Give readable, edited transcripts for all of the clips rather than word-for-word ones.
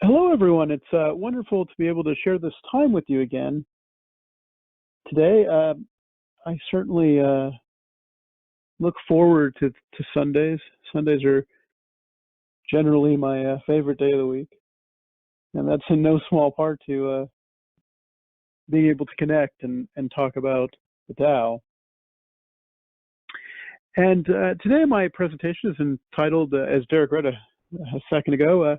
Hello, everyone. It's wonderful to be able to share this time with you again today. I certainly look forward to Sundays. Sundays are generally my favorite day of the week, and that's in no small part to being able to connect and talk about the Tao. And today, my presentation is entitled, as Derek read a second ago,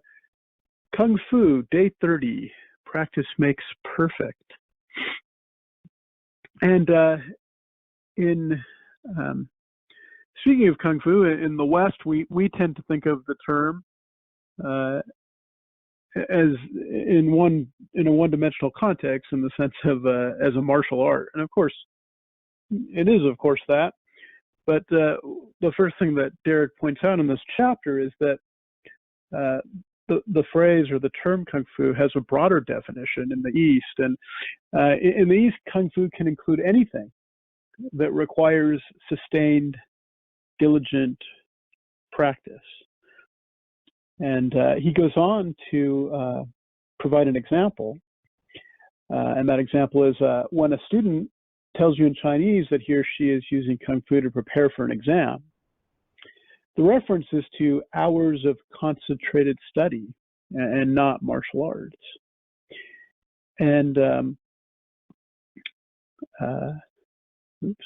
Kung Fu Day 30, Practice Makes Perfect. And in speaking of Kung Fu, in the West, we tend to think of the term as in a one-dimensional context, in the sense of as a martial art. And of course, it is, of course, that. But the first thing that Derek points out in this chapter is that the phrase or the term Kung Fu has a broader definition in the East. And in the East, Kung Fu can include anything that requires sustained, diligent practice. And he goes on to provide an example. And that example is when a student tells you in Chinese that he or she is using Kung Fu to prepare for an exam, the reference is to hours of concentrated study and not martial arts. And oops,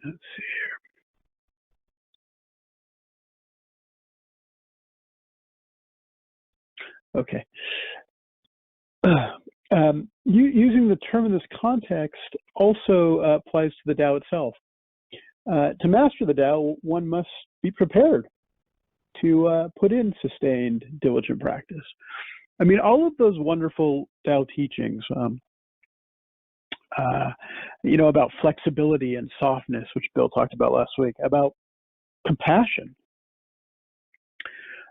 let's see here. Okay. Using the term in this context also applies to the Tao itself. To master the Tao, one must be prepared to put in sustained, diligent practice. I mean, all of those wonderful Tao teachings, about flexibility and softness, which Bill talked about last week, about compassion.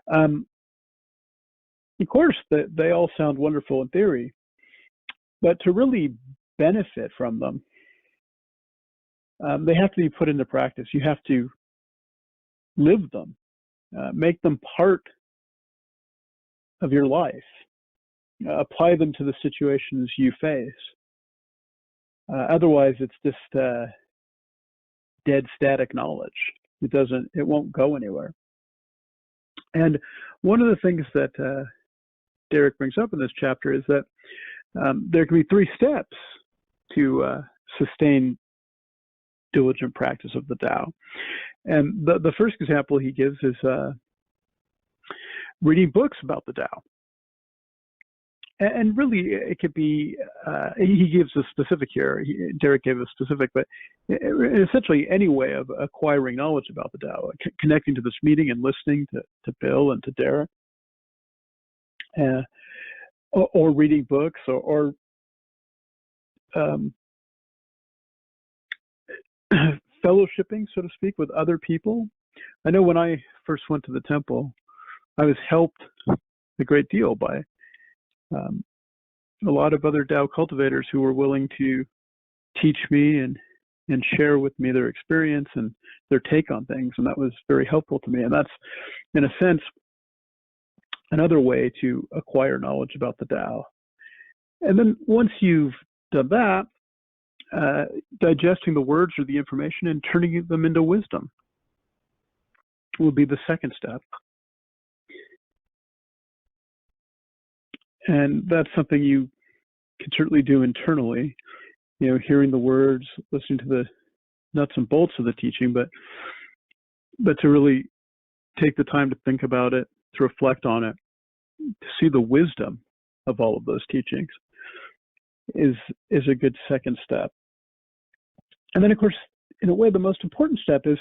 Of course, they all sound wonderful in theory, but to really benefit from them, they have to be put into practice. You have to live them, make them part of your life, apply them to the situations you face. Otherwise, it's just dead, static knowledge. It won't go anywhere. And one of the things that Derek brings up in this chapter is that there can be 3 steps to sustain diligent practice of the Tao. And the first example he gives is reading books about the Tao. And really, it could be, he gives a specific here, Derek gave a specific, but essentially any way of acquiring knowledge about the Tao, connecting to this meeting and listening to Bill and to Derek, or reading books, or fellowshipping, so to speak, with other people. I know when I first went to the temple, I was helped a great deal by a lot of other Tao cultivators who were willing to teach me and share with me their experience and their take on things. And that was very helpful to me. And that's, in a sense, another way to acquire knowledge about the Tao. And then once you've done that, digesting the words or the information and turning them into wisdom will be the second step. And that's something you can certainly do internally, hearing the words, listening to the nuts and bolts of the teaching, but to really take the time to think about it, to reflect on it, to see the wisdom of all of those teachings is a good second step. And then, of course, in a way, the most important step is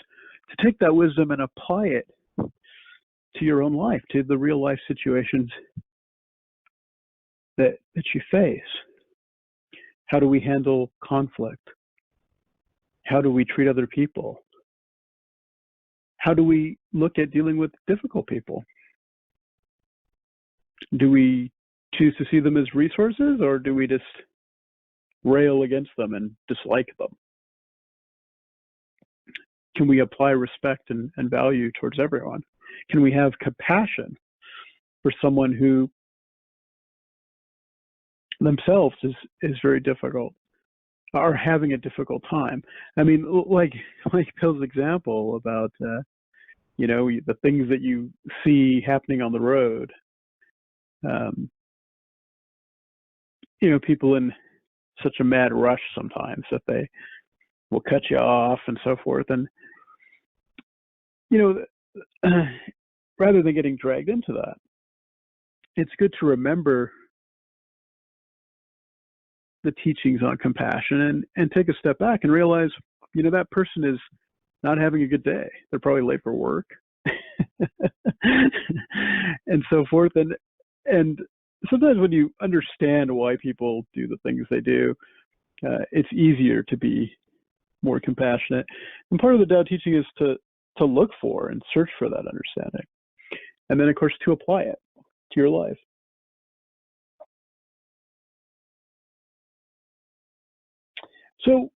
to take that wisdom and apply it to your own life, to the real life situations that you face. How do we handle conflict? How do we treat other people? How do we look at dealing with difficult people? Do we choose to see them as resources, or do we just rail against them and dislike them? Can we apply respect and value towards everyone? Can we have compassion for someone who themselves is very difficult, are having a difficult time. I mean, like Bill's example about the things that you see happening on the road. Um, People in such a mad rush sometimes that they will cut you off and so forth, and you know, rather than getting dragged into that, it's good to remember the teachings on compassion and take a step back and realize, that person is not having a good day. They're probably late for work and so forth. And sometimes when you understand why people do the things they do, it's easier to be more compassionate. And part of the Tao teaching is to look for and search for that understanding. And then, of course, to apply it to your life. So,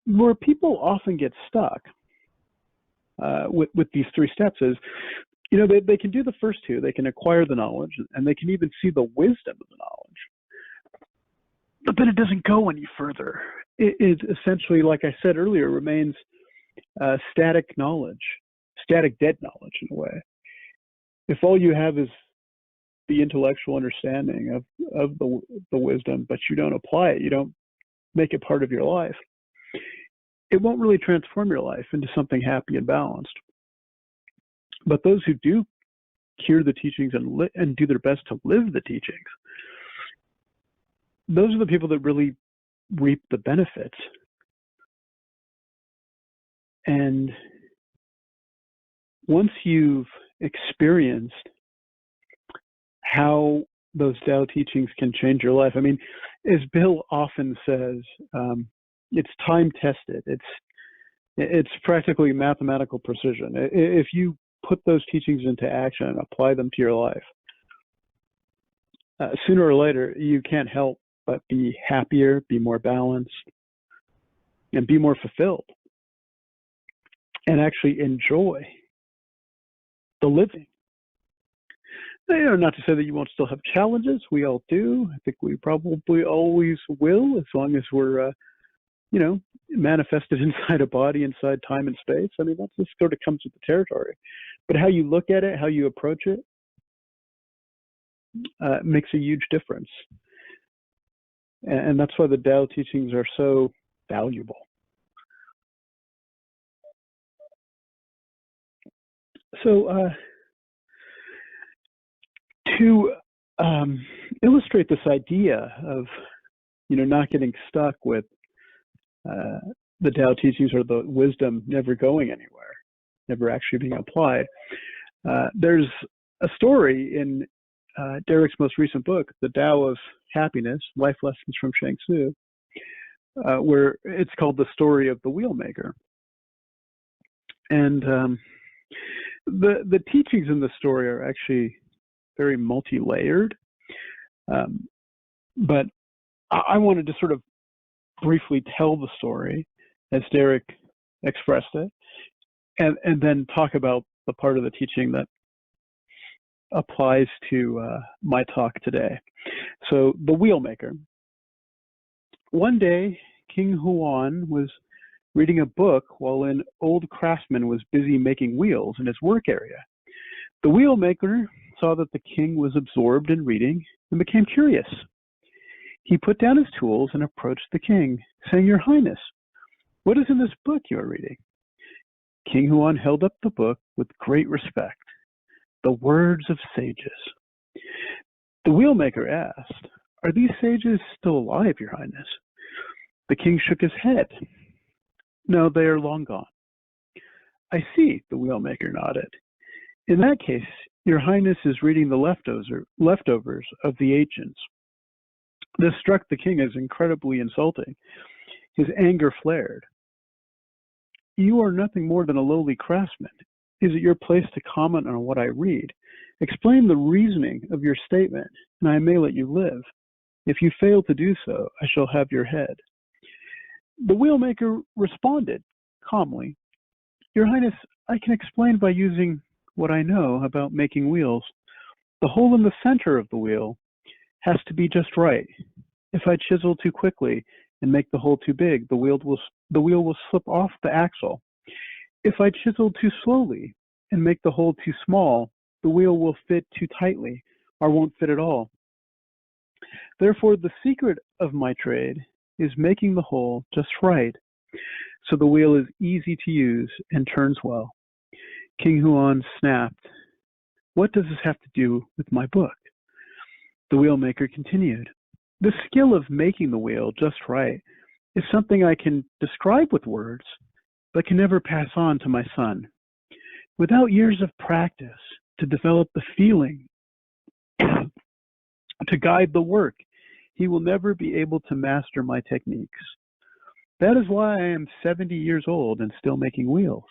where people often get stuck with these three steps is, they can do the first two. They can acquire the knowledge, and they can even see the wisdom of the knowledge. But then it doesn't go any further. It essentially, like I said earlier, remains static knowledge, static dead knowledge in a way. If all you have is the intellectual understanding of the wisdom, but you don't apply it, you don't make it part of your life, it won't really transform your life into something happy and balanced. But those who do hear the teachings and do their best to live the teachings, those are the people that really reap the benefits. And once you've experienced how those Tao teachings can change your life, I mean, as Bill often says, it's time tested. It's practically mathematical precision. If you put those teachings into action and apply them to your life, sooner or later, you can't help but be happier, be more balanced, and be more fulfilled, and actually enjoy the living. Not to say that you won't still have challenges. We all do. I think we probably always will, as long as we're, manifested inside a body, inside time and space. I mean, that's just sort of comes with the territory. But how you look at it, how you approach it, makes a huge difference. And that's why the Tao teachings are so valuable. So to illustrate this idea of, not getting stuck with the Tao teachings or the wisdom never going anywhere, never actually being applied, there's a story in Derek's most recent book, The Tao of Happiness, Life Lessons from Shang Tzu, where it's called The Story of the Wheelmaker. And the teachings in the story are actually very multi-layered. But I wanted to sort of briefly tell the story as Derek expressed it, and then talk about the part of the teaching that applies to my talk today. So, the Wheelmaker. One day, King Huan was reading a book while an old craftsman was busy making wheels in his work area. The Wheelmaker saw that the king was absorbed in reading and became curious. He put down his tools and approached the king, saying, "Your Highness, what is in this book you are reading?" King Huan held up the book with great respect. "The words of sages." The Wheelmaker asked, "Are these sages still alive, Your Highness?" The king shook his head. "No, they are long gone." "I see," the Wheelmaker nodded. "In that case, Your Highness is reading the leftovers of the ancients." This struck the king as incredibly insulting. His anger flared. "You are nothing more than a lowly craftsman. Is it your place to comment on what I read? Explain the reasoning of your statement, and I may let you live. If you fail to do so, I shall have your head." The Wheelmaker responded calmly, "Your Highness, I can explain by using what I know about making wheels. The hole in the center of the wheel has to be just right. If I chisel too quickly and make the hole too big, the wheel will slip off the axle. If I chisel too slowly and make the hole too small, the wheel will fit too tightly or won't fit at all. Therefore, the secret of my trade is making the hole just right, so the wheel is easy to use and turns well. King Huan snapped, "What does this have to do with my book?" The wheelmaker continued, "The skill of making the wheel just right is something I can describe with words, but can never pass on to my son. Without years of practice to develop the feeling to guide the work, he will never be able to master my techniques. That is why I am 70 years old and still making wheels.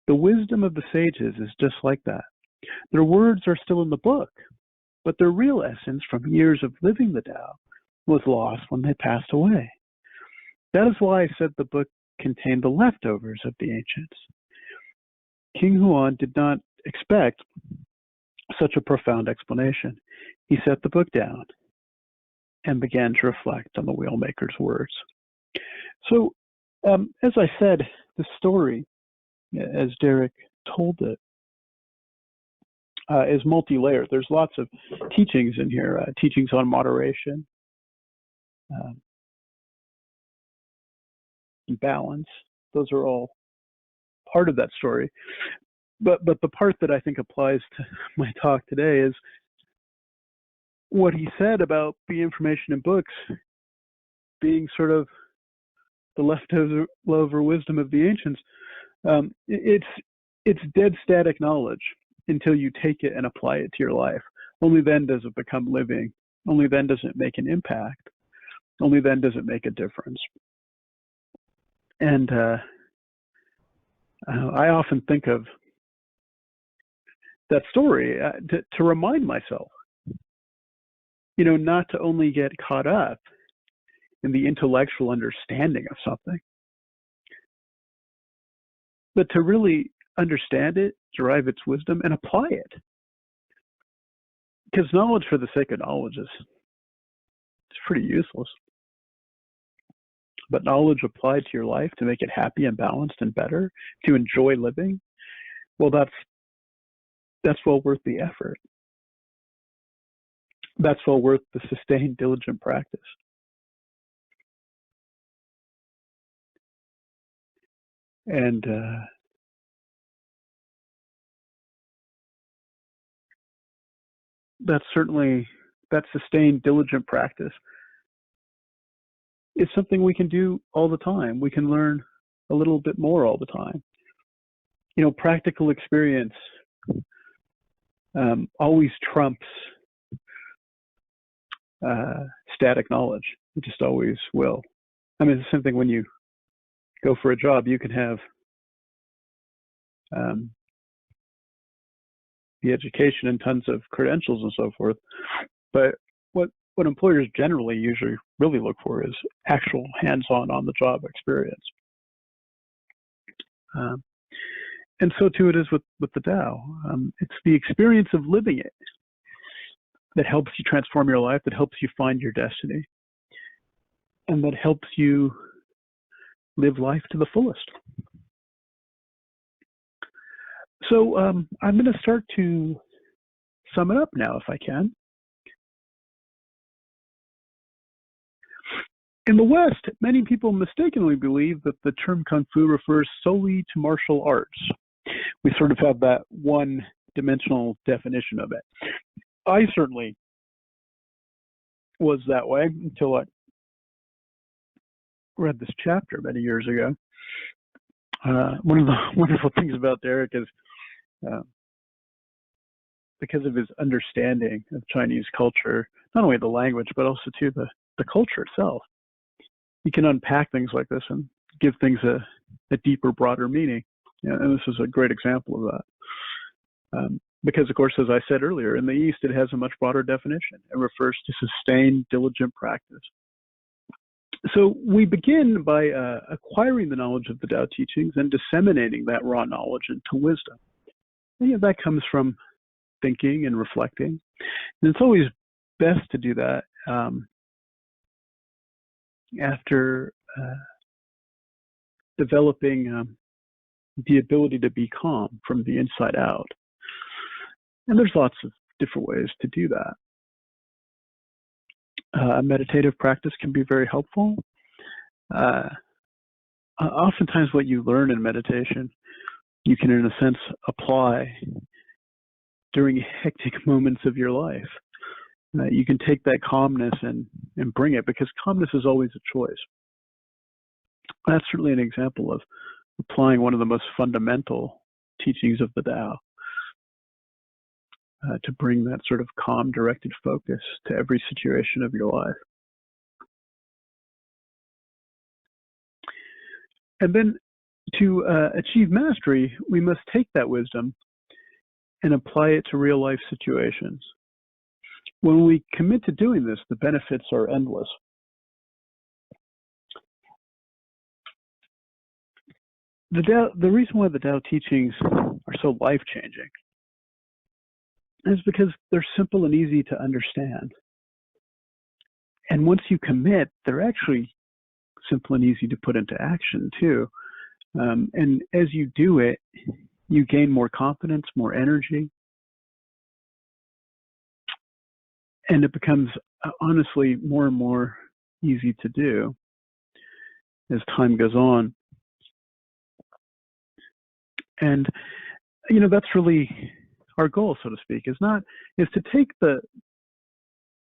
The wisdom of the sages is just like that. Their words are still in the book, but their real essence from years of living the Tao was lost when they passed away. That is why I said the book contained the leftovers of the ancients." King Huan did not expect such a profound explanation. He set the book down and began to reflect on the wheelmaker's words. So, as I said, the story, as Derek told it, is multi-layered. There's lots of teachings in here, teachings on moderation, and balance. Those are all part of that story. But the part that I think applies to my talk today is what he said about the information in books being sort of the leftover wisdom of the ancients. It's dead static knowledge until you take it and apply it to your life. Only then does it become living. Only then does it make an impact. Only then does it make a difference. And I often think of that story to remind myself, not to only get caught up in the intellectual understanding of something, but to really understand it, derive its wisdom, and apply it. Because knowledge for the sake of knowledge is pretty useless. But knowledge applied to your life to make it happy and balanced and better, to enjoy living, well, that's well worth the effort. That's well worth the sustained, diligent practice. And that sustained, diligent practice is something we can do all the time. We can learn a little bit more all the time. Practical experience always trumps static knowledge. It just always will. I mean, it's the same thing when you go for a job. You can have the education and tons of credentials and so forth, but what employers generally usually really look for is actual hands-on, on-the-job experience. And so too it is with the Tao. It's the experience of living it that helps you transform your life, that helps you find your destiny, and that helps you live life to the fullest. So I'm going to start to sum it up now, if I can. In the West, many people mistakenly believe that the term Kung Fu refers solely to martial arts. We sort of have that one-dimensional definition of it. I certainly was that way until I read this chapter many years ago. One of the wonderful things about Derek is because of his understanding of Chinese culture, not only the language, but also too the culture itself. He can unpack things like this and give things a deeper, broader meaning. And this is a great example of that. Because, of course, as I said earlier, in the East, it has a much broader definition. It refers to sustained, diligent practice. So we begin by acquiring the knowledge of the Tao teachings and disseminating that raw knowledge into wisdom. that comes from thinking and reflecting. And it's always best to do that after developing the ability to be calm from the inside out. And there's lots of different ways to do that. Meditative practice can be very helpful. Oftentimes what you learn in meditation, you can, in a sense, apply during hectic moments of your life. You can take that calmness and bring it, because calmness is always a choice. That's certainly an example of applying one of the most fundamental teachings of the Tao, to bring that sort of calm, directed focus to every situation of your life. And then to achieve mastery, we must take that wisdom and apply it to real life situations. When we commit to doing this, the benefits are endless. The reason why the Tao teachings are so life-changing is because they're simple and easy to understand. And once you commit, they're actually simple and easy to put into action too. And as you do it, you gain more confidence, more energy, and it becomes honestly more and more easy to do as time goes on. And that's really our goal, so to speak, is to take the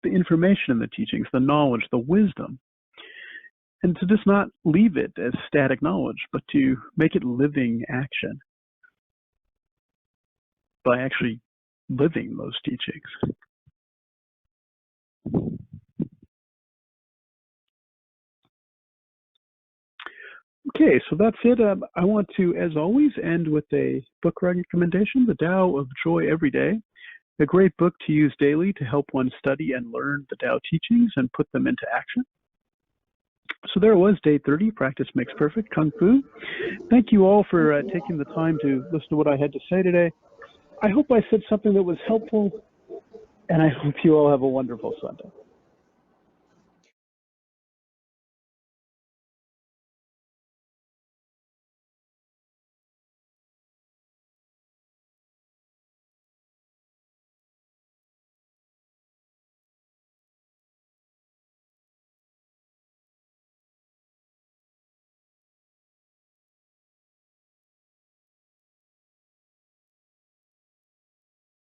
information in the teachings, the knowledge, the wisdom, and to just not leave it as static knowledge, but to make it living action by actually living those teachings. Okay, so that's it. I want to, as always, end with a book recommendation, The Tao of Joy Every Day, a great book to use daily to help one study and learn the Tao teachings and put them into action. So there it was, day 30, Practice Makes Perfect, Kung Fu. Thank you all for taking the time to listen to what I had to say today. I hope I said something that was helpful, and I hope you all have a wonderful Sunday.